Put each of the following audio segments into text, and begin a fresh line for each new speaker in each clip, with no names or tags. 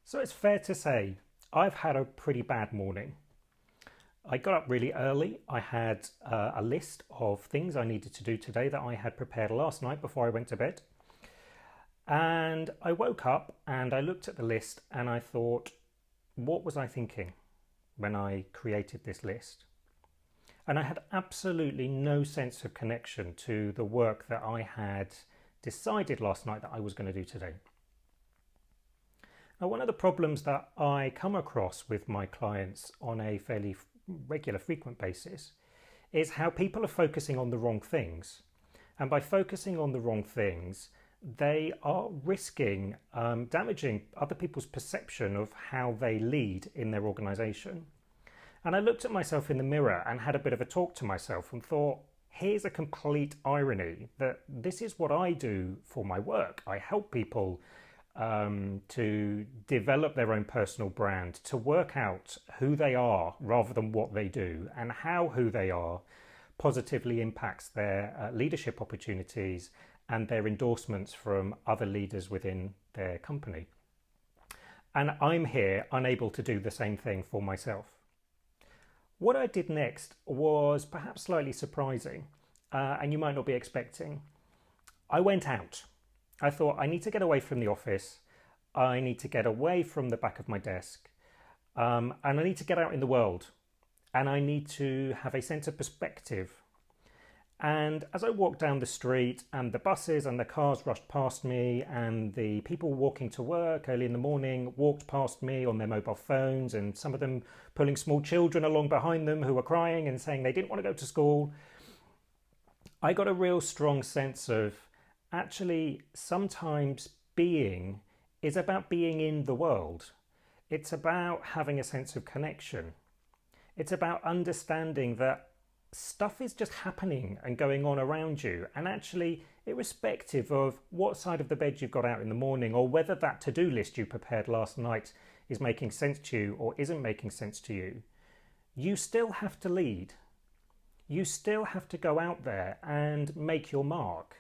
So it's fair to say I've had a pretty bad morning. I got up really early. I had a list of things I needed to do today that I had prepared last night before I went to bed. And I woke up and I looked at the list and I thought, what was I thinking when I created this list? And I had absolutely no sense of connection to the work that I had decided last night that I was going to do today. Now, one of the problems that I come across with my clients on a fairly regular, frequent basis is how people are focusing on the wrong things. And by focusing on the wrong things, they are risking damaging other people's perception of how they lead in their organization. And I looked at myself in the mirror and had a bit of a talk to myself and thought, here's a complete irony that this is what I do for my work. I help people to develop their own personal brand, to work out who they are rather than what they do, and how who they are positively impacts their leadership opportunities and their endorsements from other leaders within their company. And I'm here unable to do the same thing for myself. What I did next was perhaps slightly surprising, and you might not be expecting. I went out. I thought, I need to get away from the office. I need to get away from the back of my desk. And I need to get out in the world. And I need to have a sense of perspective. And as I walked down the street and the buses and the cars rushed past me and the people walking to work early in the morning walked past me on their mobile phones, and some of them pulling small children along behind them who were crying and saying they didn't want to go to school, I got a real strong sense of actually sometimes being is about being in the world. It's about having a sense of connection. It's about understanding that stuff is just happening and going on around you, and actually irrespective of what side of the bed you've got out in the morning or whether that to-do list you prepared last night is making sense to you or isn't making sense to you, you still have to lead. You still have to go out there and make your mark.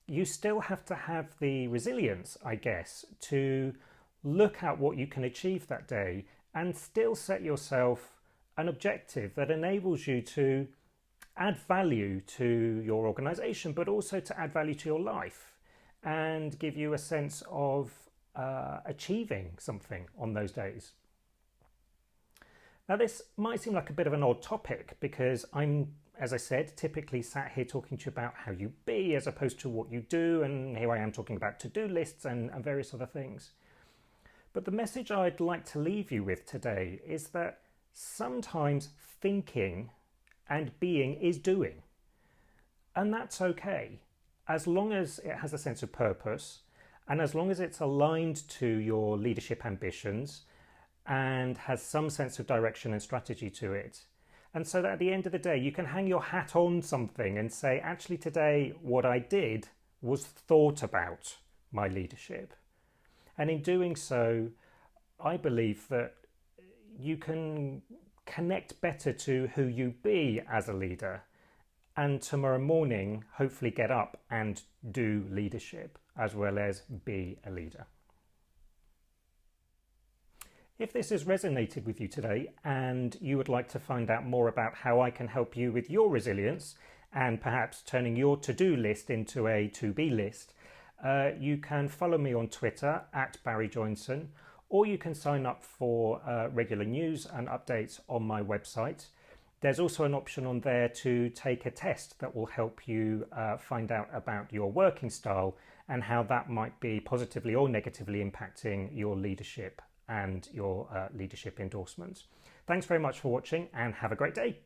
You still have to have the resilience, I guess, to look at what you can achieve that day and still set yourself an objective that enables you to add value to your organization, but also to add value to your life and give you a sense of achieving something on those days. Now, this might seem like a bit of an odd topic because I'm, as I said, typically sat here talking to you about how you be as opposed to what you do, and here I am talking about to-do lists and various other things. But the message I'd like to leave you with today is that sometimes thinking and being is doing. And that's okay, as long as it has a sense of purpose and as long as it's aligned to your leadership ambitions and has some sense of direction and strategy to it. And so that at the end of the day, you can hang your hat on something and say, actually today, what I did was thought about my leadership. And in doing so, I believe that you can connect better to who you be as a leader, and tomorrow morning hopefully get up and do leadership as well as be a leader. If this has resonated with you today and you would like to find out more about how I can help you with your resilience and perhaps turning your to-do list into a to-be list, you can follow me on Twitter at Barry Joinson, or you can sign up for regular news and updates on my website. There's also an option on there to take a test that will help you find out about your working style and how that might be positively or negatively impacting your leadership and your leadership endorsements. Thanks very much for watching and have a great day.